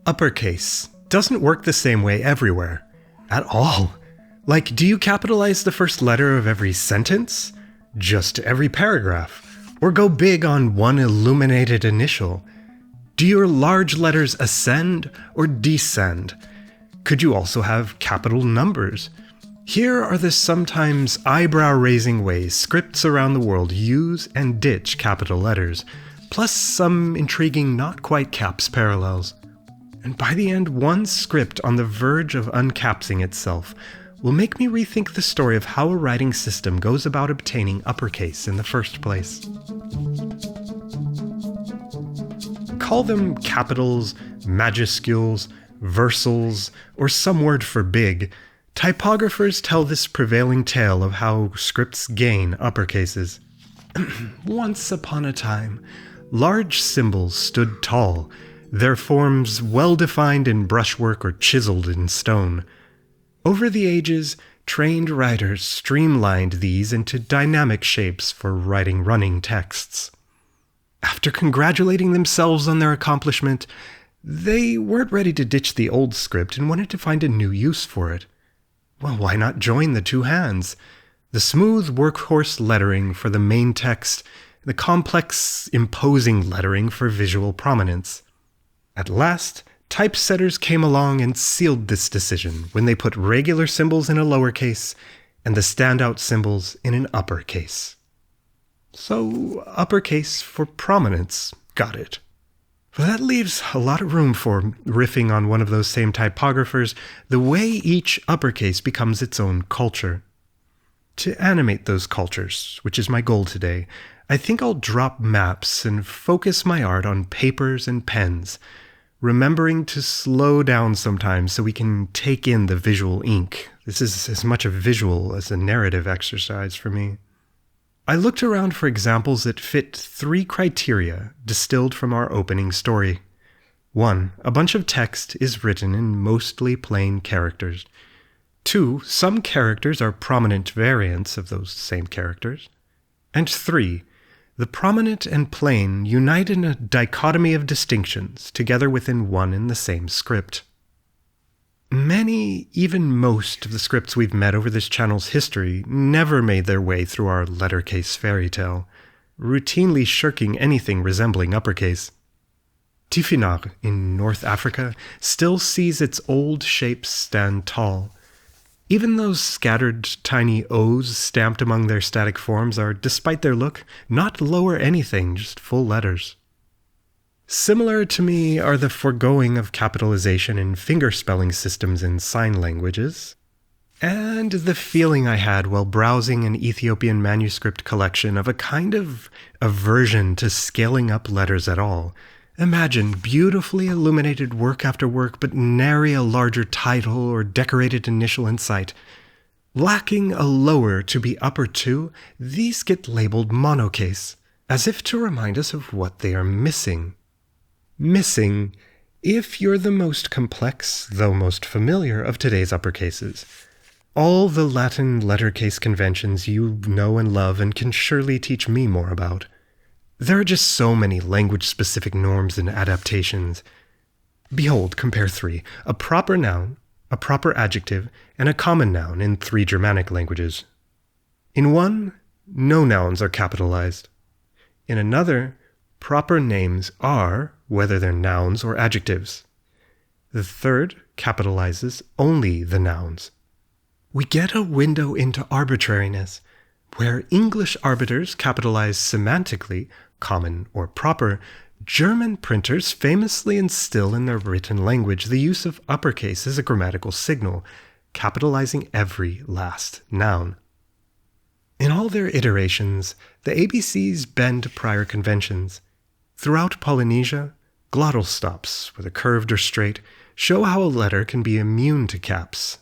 Uppercase doesn't work the same way everywhere. At all. Like, do you capitalize the first letter of every sentence? Just every paragraph? Or go big on one illuminated initial? Do your large letters ascend or descend? Could you also have capital numbers? Here are the sometimes eyebrow-raising ways scripts around the world use and ditch capital letters, plus some intriguing not-quite-caps parallels. And by the end, one script on the verge of uncapsing itself will make me rethink the story of how a writing system goes about obtaining uppercase in the first place. Call them capitals, majuscules, versals, or some word for big. Typographers tell this prevailing tale of how scripts gain uppercases. Once upon a time, large symbols stood tall, their forms well-defined in brushwork or chiseled in stone. Over the ages, trained writers streamlined these into dynamic shapes for writing running texts. After congratulating themselves on their accomplishment, they weren't ready to ditch the old script and wanted to find a new use for it. Well, why not join the two hands? The smooth workhorse lettering for the main text, the complex, imposing lettering for visual prominence. At last, typesetters came along and sealed this decision when they put regular symbols in a lowercase and the standout symbols in an uppercase. So, uppercase for prominence. Got it. But that leaves a lot of room for riffing on one of those same typographers, the way each uppercase becomes its own culture. To animate those cultures, which is my goal today, I think I'll drop maps and focus my art on papers and pens, remembering to slow down sometimes so we can take in the visual ink. This is as much a visual as a narrative exercise for me. I looked around for examples that fit 3 criteria distilled from our opening story. 1. A bunch of text is written in mostly plain characters. 2. Some characters are prominent variants of those same characters. And 3. The prominent and plain unite in a dichotomy of distinctions together within one and the same script. Many, even most, of the scripts we've met over this channel's history never made their way through our lettercase fairytale, routinely shirking anything resembling uppercase. Tifinagh in North Africa still sees its old shapes stand tall. Even those scattered tiny O's stamped among their static forms are, despite their look, not lower anything, just full letters. Similar to me are the foregoing of capitalization in fingerspelling systems in sign languages, and the feeling I had while browsing an Ethiopian manuscript collection of a kind of aversion to scaling up letters at all. Imagine beautifully illuminated work after work, but nary a larger title or decorated initial in sight. Lacking a lower to be upper to, these get labeled monocase, as if to remind us of what they are missing. Missing, if you're the most complex, though most familiar, of today's uppercases. All the Latin lettercase conventions you know and love and can surely teach me more about. There are just so many language-specific norms and adaptations. Behold, compare 3, a proper noun, a proper adjective, and a common noun in 3 Germanic languages. In one, no nouns are capitalized. In another, proper names are, whether they're nouns or adjectives. The third capitalizes only the nouns. We get a window into arbitrariness, where English arbiters capitalize semantically, common or proper. German printers famously instill in their written language the use of uppercase as a grammatical signal, capitalizing every last noun. In all their iterations, the ABCs bend prior conventions. Throughout Polynesia, glottal stops, whether curved or straight, show how a letter can be immune to caps.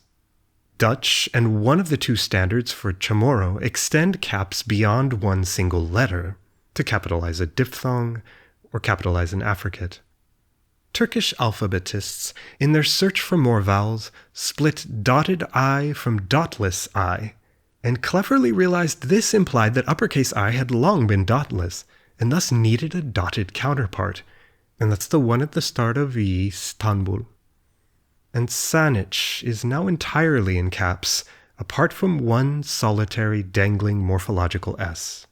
Dutch and one of the 2 standards for Chamorro extend caps beyond one single letter, to capitalize a diphthong or capitalize an affricate. Turkish alphabetists, in their search for more vowels, split dotted I from dotless I, and cleverly realized this implied that uppercase I had long been dotless, and thus needed a dotted counterpart. and that's the one at the start of Istanbul. And Sanich is now entirely in caps, apart from one solitary dangling morphological S.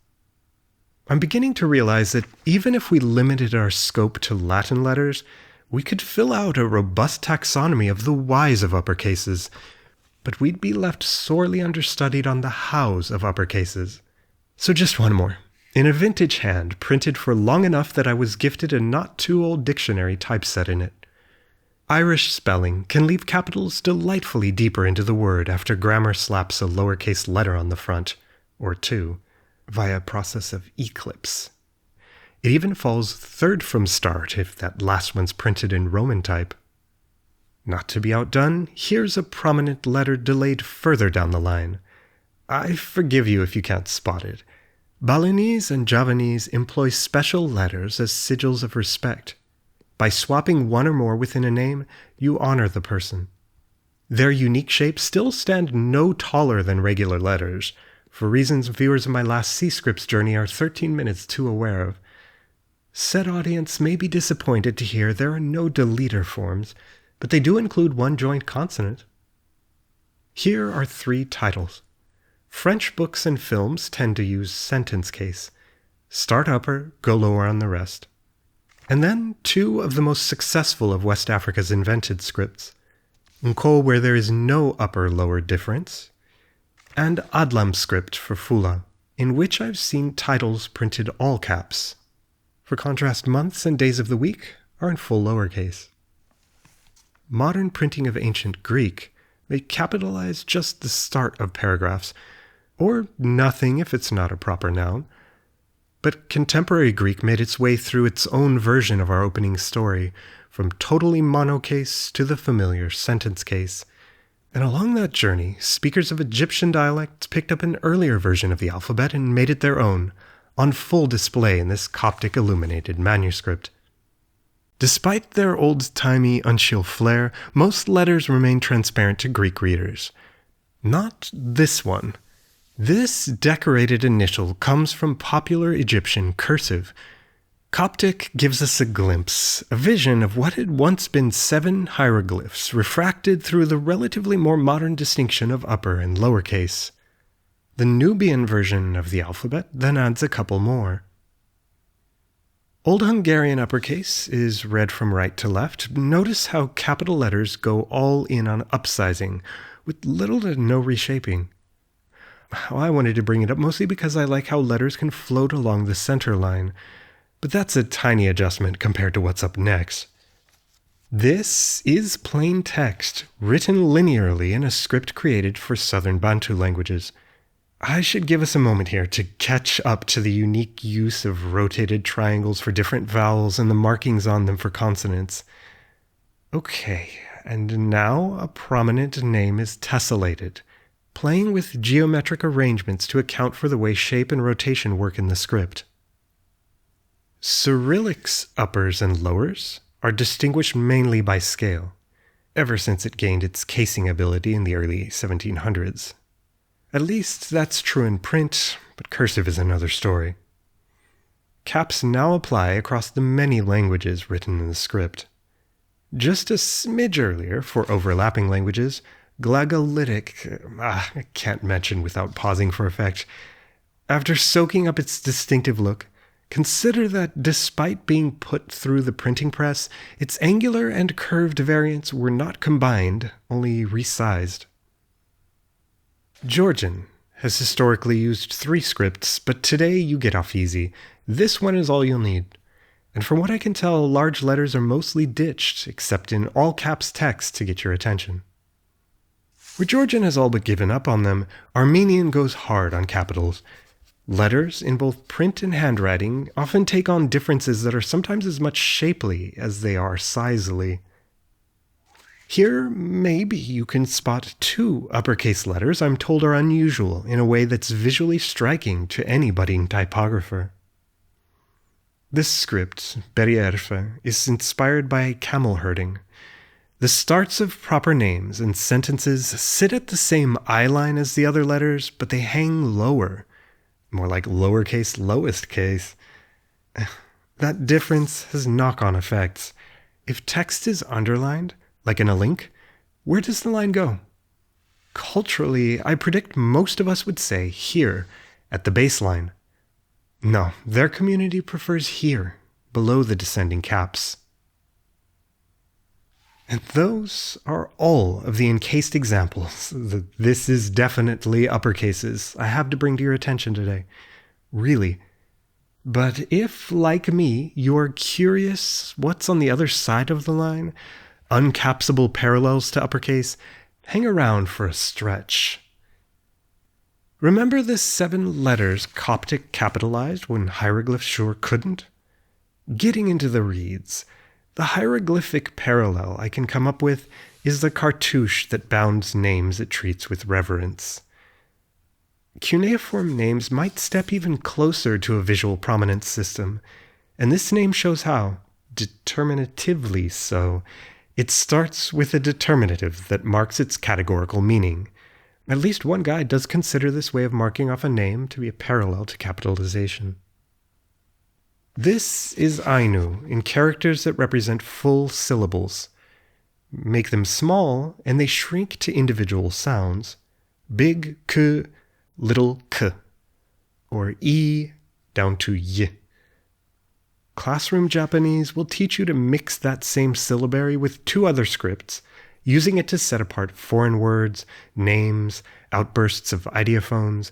I'm beginning to realize that even if we limited our scope to Latin letters, we could fill out a robust taxonomy of the whys of uppercases, but we'd be left sorely understudied on the hows of uppercases. So just one more. In a vintage hand, printed for long enough that I was gifted a not-too-old dictionary typeset in it. Irish spelling can leave capitals delightfully deeper into the word after grammar slaps a lowercase letter on the front, or two, via a process of eclipse. It even falls third from start if that last one's printed in Roman type. Not to be outdone, here's a prominent letter delayed further down the line. I forgive you if you can't spot it. Balinese and Javanese employ special letters as sigils of respect. By swapping one or more within a name, you honor the person. Their unique shapes still stand no taller than regular letters, for reasons viewers of my last C-Scripts journey are 13 minutes too aware of. Said audience may be disappointed to hear there are no deleter forms, but they do include one joint consonant. Here are 3 titles. French books and films tend to use sentence case. Start upper, go lower on the rest. And then 2 of the most successful of West Africa's invented scripts. Nko, where there is no upper-lower difference, and Adlam script for Fula, in which I've seen titles printed all caps. For contrast, months and days of the week are in full lowercase. Modern printing of ancient Greek may capitalize just the start of paragraphs, or nothing if it's not a proper noun. But contemporary Greek made its way through its own version of our opening story, from totally monocase to the familiar sentence case. And along that journey, speakers of Egyptian dialects picked up an earlier version of the alphabet and made it their own, on full display in this Coptic illuminated manuscript. Despite their old-timey uncial flair, most letters remain transparent to Greek readers. Not this one. This decorated initial comes from popular Egyptian cursive. Coptic gives us a glimpse, a vision of what had once been 7 hieroglyphs refracted through the relatively more modern distinction of upper and lowercase. The Nubian version of the alphabet then adds a couple more. Old Hungarian uppercase is read from right to left. Notice how capital letters go all in on upsizing, with little to no reshaping. I wanted to bring it up mostly because I like how letters can float along the center line, but that's a tiny adjustment compared to what's up next. This is plain text, written linearly in a script created for Southern Bantu languages. I should give us a moment here to catch up to the unique use of rotated triangles for different vowels and the markings on them for consonants. Okay, and now a prominent name is tessellated, playing with geometric arrangements to account for the way shape and rotation work in the script. Cyrillic's uppers and lowers are distinguished mainly by scale, ever since it gained its casing ability in the early 1700s. At least that's true in print, but cursive is another story. Caps now apply across the many languages written in the script. Just a smidge earlier, for overlapping languages, Glagolitic, I can't mention without pausing for effect. After soaking up its distinctive look, consider that despite being put through the printing press, its angular and curved variants were not combined, only resized. Georgian has historically used 3 scripts, but today you get off easy. This one is all you'll need. And from what I can tell, large letters are mostly ditched, except in all caps text to get your attention. Where Georgian has all but given up on them, Armenian goes hard on capitals. Letters, in both print and handwriting, often take on differences that are sometimes as much shapely as they are sizely. Here, maybe you can spot 2 uppercase letters I'm told are unusual in a way that's visually striking to any budding typographer. This script, Berierfe, is inspired by camel herding. The starts of proper names and sentences sit at the same eye line as the other letters, but they hang lower, more like lowercase lowest case. That difference has knock-on effects. If text is underlined, like in a link, where does the line go? Culturally, I predict most of us would say here, at the baseline. No, their community prefers here, below the descending caps. And those are all of the encased examples. This is definitely uppercases I have to bring to your attention today. Really. But if, like me, you're curious what's on the other side of the line, uncapsable parallels to uppercase, hang around for a stretch. Remember the 7 letters Coptic capitalized when hieroglyphs sure couldn't? Getting into the reeds, the hieroglyphic parallel I can come up with is the cartouche that bounds names it treats with reverence. Cuneiform names might step even closer to a visual prominence system, and this name shows how, determinatively so. It starts with a determinative that marks its categorical meaning. At least one guide does consider this way of marking off a name to be a parallel to capitalization. This is Ainu in characters that represent full syllables. Make them small, and they shrink to individual sounds. Big k, little k, or e down to y. Classroom Japanese will teach you to mix that same syllabary with 2 other scripts, using it to set apart foreign words, names, outbursts of ideophones.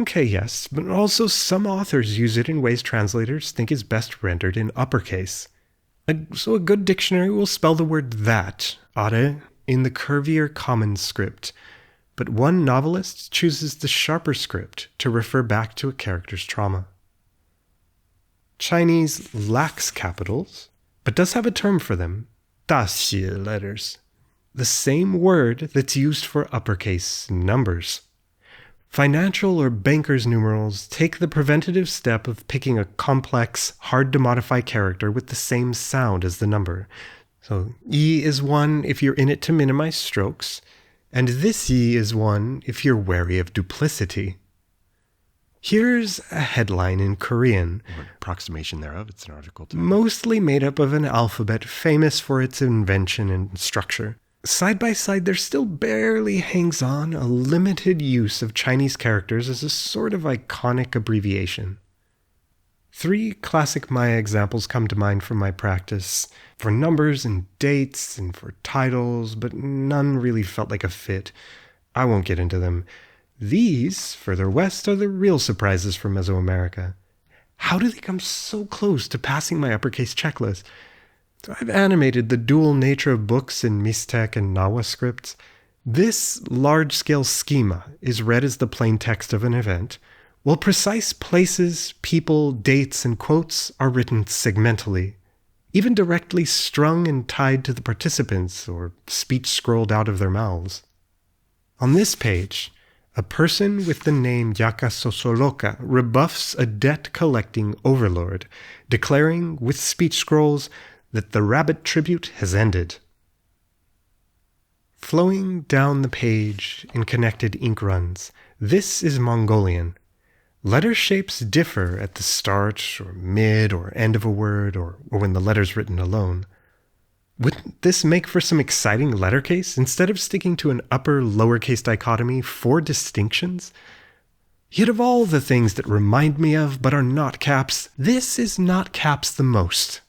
Okay, yes, but also some authors use it in ways translators think is best rendered in uppercase. So a good dictionary will spell the word that, are, in the curvier common script, but one novelist chooses the sharper script to refer back to a character's trauma. Chinese lacks capitals, but does have a term for them, 大写 letters, the same word that's used for uppercase numbers. Financial or banker's numerals take the preventative step of picking a complex, hard-to-modify character with the same sound as the number. So E is 1 if you're in it to minimize strokes, and this E is 1 if you're wary of duplicity. Here's a headline in Korean, or an approximation thereof, it's an article title, mostly made up of an alphabet famous for its invention and structure. Side by side, there still barely hangs on a limited use of Chinese characters as a sort of iconic abbreviation. 3 classic Maya examples come to mind from my practice, for numbers and dates and for titles, but none really felt like a fit. I won't get into them. These, further west, are the real surprises for Mesoamerica. How do they come so close to passing my uppercase checklist? So I've animated the dual nature of books in Mixtec and Nawa scripts. This large-scale schema is read as the plain text of an event, while precise places, people, dates, and quotes are written segmentally, even directly strung and tied to the participants or speech scrolled out of their mouths. On this page, a person with the name Yaka Sosoloka rebuffs a debt-collecting overlord, declaring, with speech scrolls, that the rabbit tribute has ended. Flowing down the page in connected ink runs, this is Mongolian. Letter shapes differ at the start or mid or end of a word or when the letter's written alone. Wouldn't this make for some exciting lettercase instead of sticking to an upper-lowercase dichotomy, 4 distinctions? Yet of all the things that remind me of but are not caps, this is not caps the most.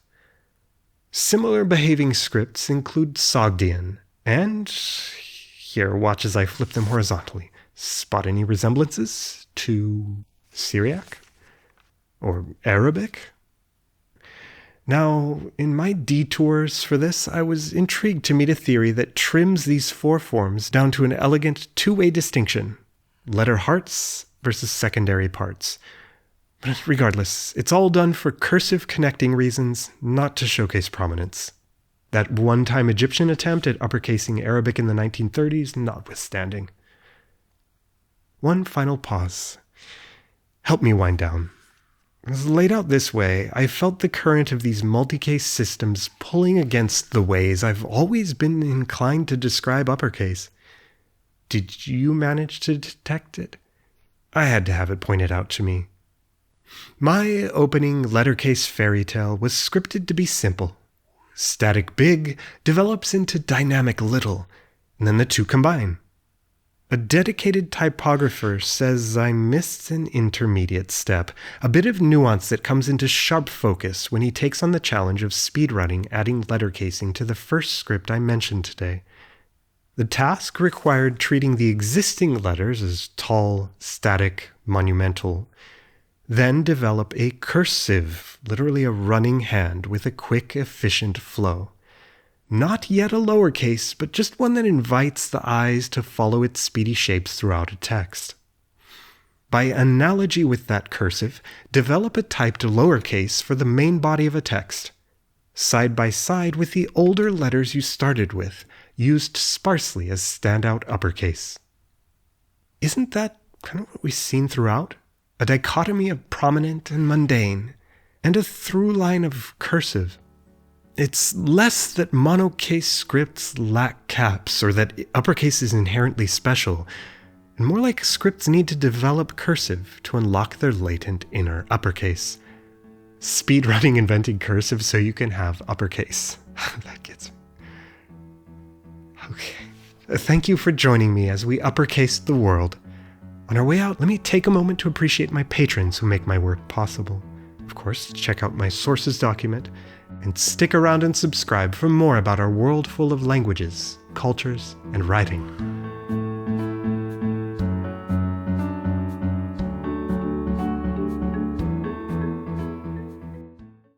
Similar behaving scripts include Sogdian, and here, watch as I flip them horizontally. Spot any resemblances to Syriac? Or Arabic? Now, in my detours for this, I was intrigued to meet a theory that trims these 4 forms down to an elegant 2-way distinction, letter hearts versus secondary parts. But regardless, it's all done for cursive connecting reasons, not to showcase prominence. That one-time Egyptian attempt at uppercasing Arabic in the 1930s notwithstanding. One final pause. Help me wind down. As laid out this way, I felt the current of these multi-case systems pulling against the ways I've always been inclined to describe uppercase. Did you manage to detect it? I had to have it pointed out to me. My opening lettercase fairy tale was scripted to be simple. Static big develops into dynamic little, and then the two combine. A dedicated typographer says I missed an intermediate step, a bit of nuance that comes into sharp focus when he takes on the challenge of speedrunning adding lettercasing to the first script I mentioned today. The task required treating the existing letters as tall, static, monumental, then develop a cursive, literally a running hand with a quick, efficient flow. Not yet a lowercase, but just one that invites the eyes to follow its speedy shapes throughout a text. By analogy with that cursive, develop a typed lowercase for the main body of a text, side by side with the older letters you started with, used sparsely as standout uppercase. Isn't that kind of what we've seen throughout? A dichotomy of prominent and mundane, and a through line of cursive. It's less that monocase scripts lack caps or that uppercase is inherently special, and more like scripts need to develop cursive to unlock their latent inner uppercase. Speedrunning inventing cursive so you can have uppercase. That gets me. Okay. Thank you for joining me as we uppercase the world. On our way out, let me take a moment to appreciate my patrons who make my work possible. Of course, check out my sources document, and stick around and subscribe for more about our world full of languages, cultures, and writing.